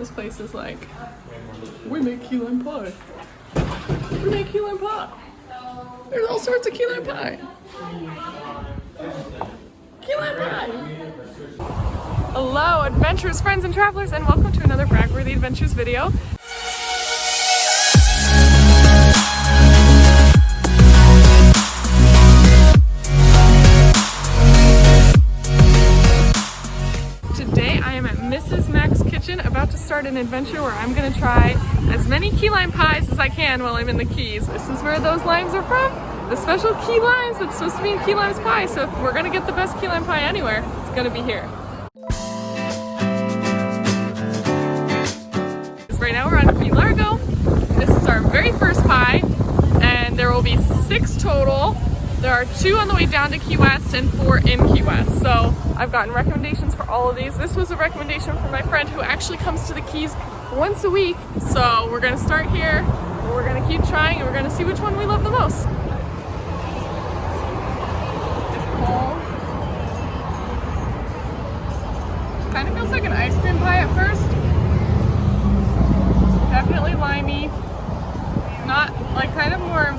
This place is like, we make key lime pie. We make key lime pie. There's all sorts of key lime pie. Key lime pie. Hello, adventurers, friends, and travelers, and welcome to another Bragworthy Adventures video. About to start an adventure where I'm gonna try as many key lime pies as I can while I'm in the Keys. This is where those limes are from, the special key limes that's supposed to be in key lime's pie. So if we're gonna get the best key lime pie anywhere, it's gonna be here. Right now we're on Key Largo. This is our very first pie, and there will be 6 total. There are 2 on the way down to Key West and 4 in Key West. So I've gotten recommendations for all of these. This was a recommendation from my friend who actually comes to the Keys once a week. So we're gonna start here, and we're gonna keep trying, and we're gonna see which one we love the most. It's cold. Kind of feels like an ice cream pie at first. Definitely limey. Not like kind of more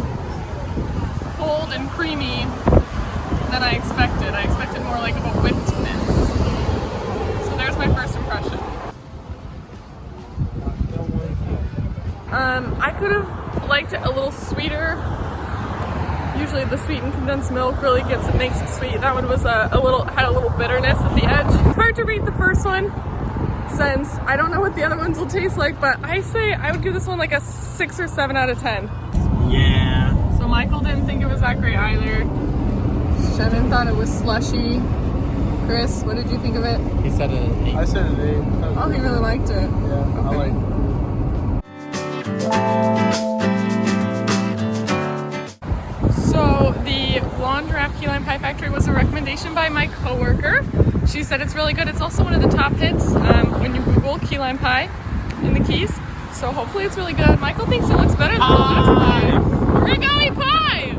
cold and creamy than I expected. I expected more like of a whippedness. So there's my first impression. I could have liked it a little sweeter. Usually the sweetened condensed milk really makes it sweet. That one was had a little bitterness at the edge. It's hard to rate the first one since I don't know what the other ones will taste like, but I say I would give this one like a 6 or 7 out of 10. Yeah. So Michael didn't think it was that great either. Shannon thought it was slushy. Chris, what did you think of it? He said an 8. I said an 8. Oh, he really liked it. Yeah, okay. I like it. So the Blond, Giraffe Key Lime Pie Factory was a recommendation by my coworker. She said it's really good. It's also one of the top hits when you Google key lime pie in the Keys. So hopefully it's really good. Michael thinks it looks better than the last pies. We're gonna eat pie!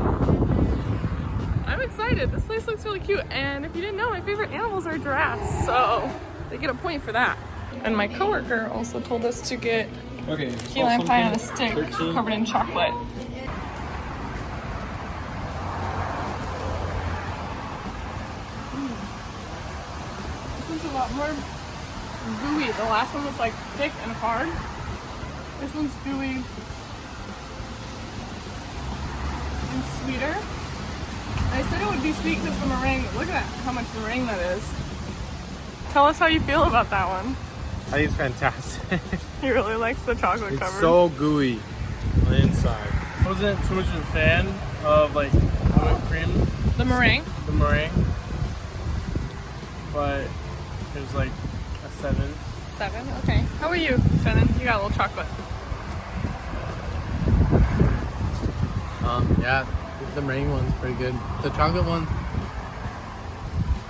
I'm excited. This place looks really cute. And if you didn't know, my favorite animals are giraffes. So they get a point for that. And my coworker also told us to get key lime pie on a stick 13. covered in chocolate. This one's a lot more gooey. The last one was like thick and hard. This one's gooey and sweeter. I said it would be sweet because the meringue, look at how much meringue that is. Tell us how you feel about that one. I think it's fantastic. He really likes the chocolate covered. It's so gooey on the inside. I wasn't too much of a fan of like whipped cream. The meringue? The meringue. But it was like a 7. 7? Okay. How about you, Shannon? You got a little chocolate. Yeah, the meringue one's pretty good. The chocolate one,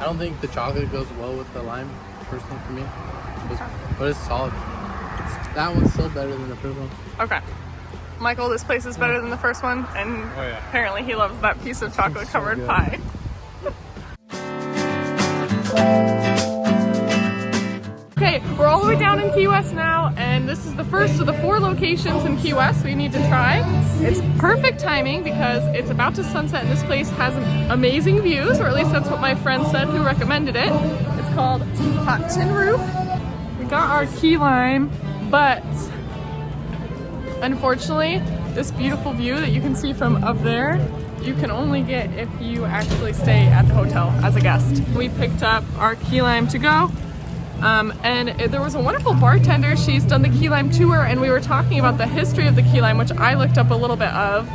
I don't think the chocolate goes well with the lime, personally for me. But it's solid. That one's still better than the first one. Okay. Michael, this place is better than the first one, and apparently he loves that piece of chocolate covered so pie. Okay, we're all the way down in Key West now, and this is the first of the 4 locations in Key West we need to try. It's perfect timing because it's about to sunset, and this place has amazing views, or at least that's what my friend said who recommended it. It's called Hot Tin Roof. We got our key lime, but unfortunately, this beautiful view that you can see from up there, you can only get if you actually stay at the hotel as a guest. We picked up our key lime to go. And there was a wonderful bartender. She's done the key lime tour, and we were talking about the history of the key lime, which I looked up a little bit of,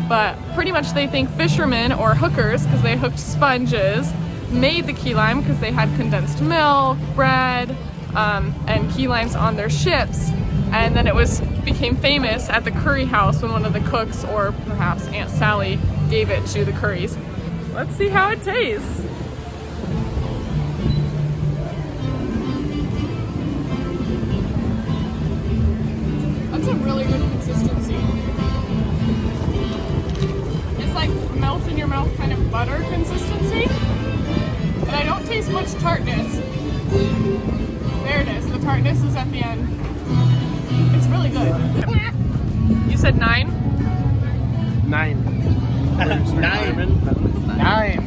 but pretty much they think fishermen or hookers, because they hooked sponges, made the key lime because they had condensed milk, bread, and key limes on their ships, and then it became famous at the curry house when one of the cooks, or perhaps Aunt Sally, gave it to the curries. Let's see how it tastes. That's a really good consistency. It's like melt in your mouth kind of butter consistency, but I don't taste much tartness. There it is, the tartness is at the end. It's really good. You said 9? 9. 9.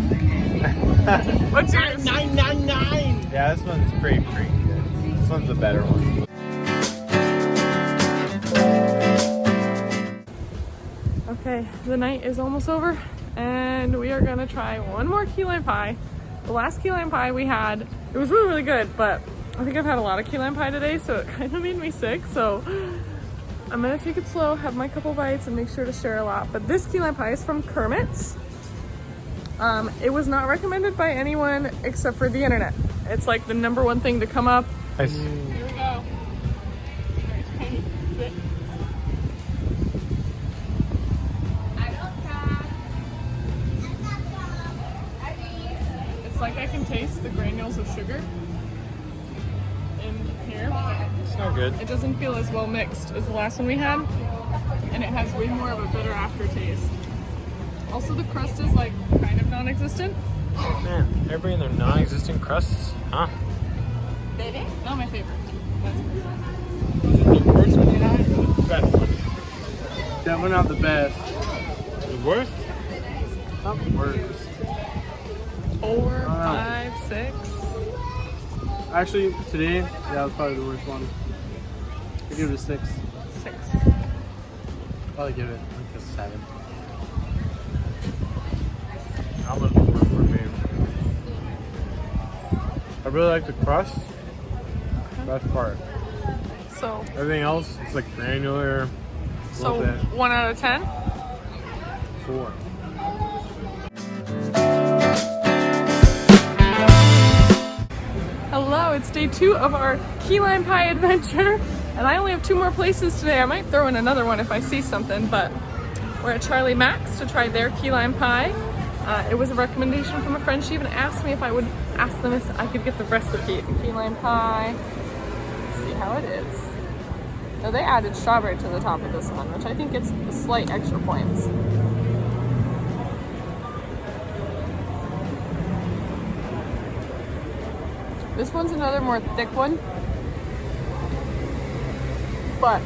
What's yours? 9. Yeah, this one's pretty good. This one's the better one. Okay, the night is almost over and we are gonna try one more key lime pie. The last key lime pie we had, it was really, really good, but I think I've had a lot of key lime pie today, so it kind of made me sick. So I'm gonna take it slow, have my couple bites, and make sure to share a lot. But this key lime pie is from Kermit's. It was not recommended by anyone except for the internet. It's like the #1 thing to come up. Nice. Here we go. It's like I can taste the granules of sugar in here. It's not good. It doesn't feel as well mixed as the last one we had, and it has way more of a bitter aftertaste. Also, the crust is like kind of non-existent. Man, everybody and their non-existent crusts, huh? Baby? Not my favorite. The worst one you had? The best one. Definitely not the best. The worst? Not the worst. 4, 5, 6. Actually, today, that was probably the worst one. I give it a 6. 6. Probably give it like a 7. That was the worst for me. I really like the crust. Best part. So, Everything else, it's like granular. so Little bit. 1 out of 10. 4. Hello, it's day 2 of our key lime pie adventure, and I only have 2 more places today. I might throw in another one if I see something, but we're at Charlie Mac's to try their key lime pie. It was a recommendation from a friend. She even asked me if I would ask them if I could get the recipe. Key lime pie. Let's see how it is. Now they added strawberry to the top of this one, which I think gets slight extra points. This one's another more thick one, but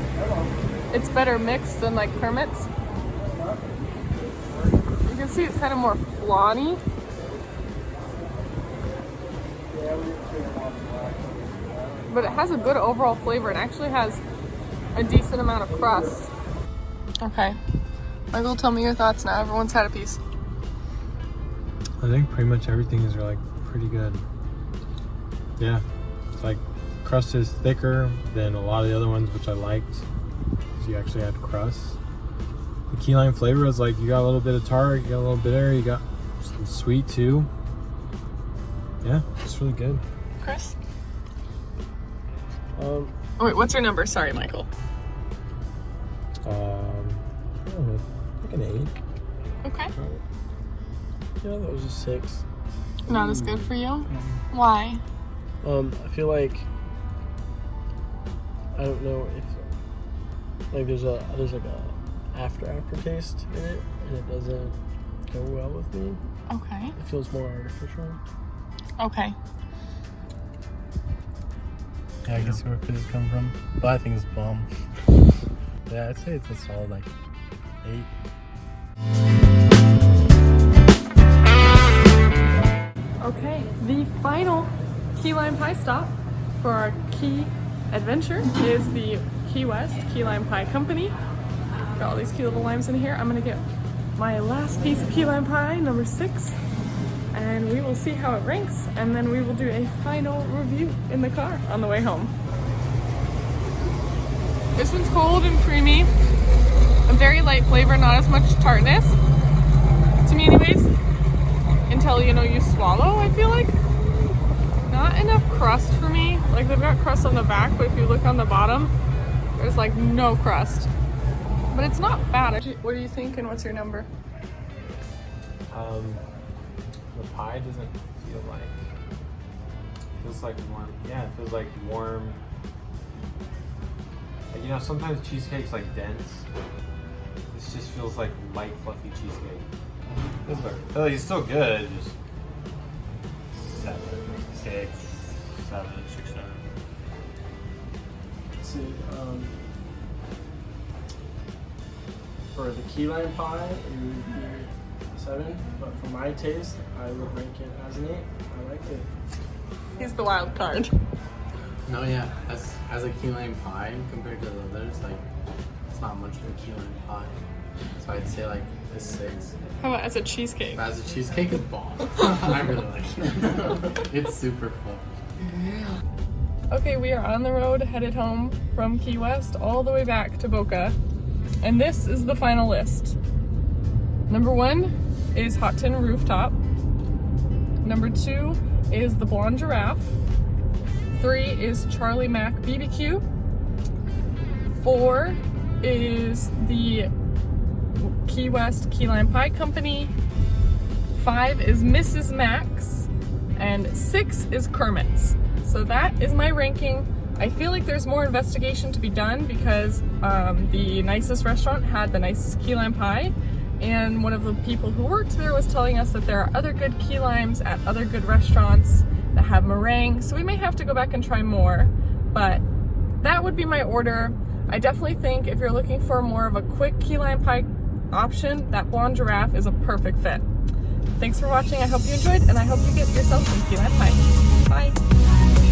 it's better mixed than like Kermit's. You can see it's kind of more flawny. But it has a good overall flavor. It actually has a decent amount of crust. Okay, Michael, tell me your thoughts now. Everyone's had a piece. I think pretty much everything is like pretty good. Yeah, it's like crust is thicker than a lot of the other ones, which I liked. So you actually had crust. The key lime flavor is like you got a little bit of tart, you got a little bitter, you got some sweet too. Yeah, it's really good. Chris? Um, Oh wait, what's your number? Sorry, Michael. I don't know, like an 8. Okay. yeah, that was a 6. Not as good for you? Why? I feel like I don't know if like there's like a aftertaste in it, and it doesn't go well with me. Okay. It feels more artificial. Okay. Yeah, I can see where Chris is coming from, but I think it's bomb. Yeah, I'd say it's a solid like 8. Okay, the final key lime pie stop for our key adventure is the Key West Key Lime Pie Company. Got all these cute little limes in here. I'm gonna get my last piece of key lime pie, number 6, and we will see how it ranks, and then we will do a final review in the car on the way home. This one's cold and creamy, a very light flavor, not as much tartness, to me anyways, until you swallow, I feel like. Not enough crust for me. Like they've got crust on the back, but if you look on the bottom, there's like no crust. But it's not bad. What do you think, and what's your number? The pie doesn't feel like, it feels like warm. Yeah, it feels like warm. Like, sometimes cheesecake's like dense. This just feels like light, fluffy cheesecake. It's still good. Just 7, 6, 7, 6, 7. see. For the key lime pie, it would be a 7, but for my taste, I would rank it as an 8. I liked it. He's the wild card. No, yeah, as a key lime pie compared to the others, like it's not much of a key lime pie. So I'd say like a 6. How about as a cheesecake? But as a cheesecake, it's bomb. I really like it. It's super fun. Okay, we are on the road headed home from Key West all the way back to Boca. And this is the final list. Number 1 is Hot Tin Rooftop. Number 2 is the Blond Giraffe. 3 is Charlie Mac BBQ. 4 is the Key West Key Lime Pie Company. 5 is Mrs. Mac's. And 6 is Kermit's. So that is my ranking. I feel like there's more investigation to be done because the nicest restaurant had the nicest key lime pie, and one of the people who worked there was telling us that there are other good key limes at other good restaurants that have meringue, so we may have to go back and try more, but that would be my order. I definitely think if you're looking for more of a quick key lime pie option, that Blond Giraffe is a perfect fit. Thanks for watching, I hope you enjoyed, and I hope you get yourself some key lime pie. Bye!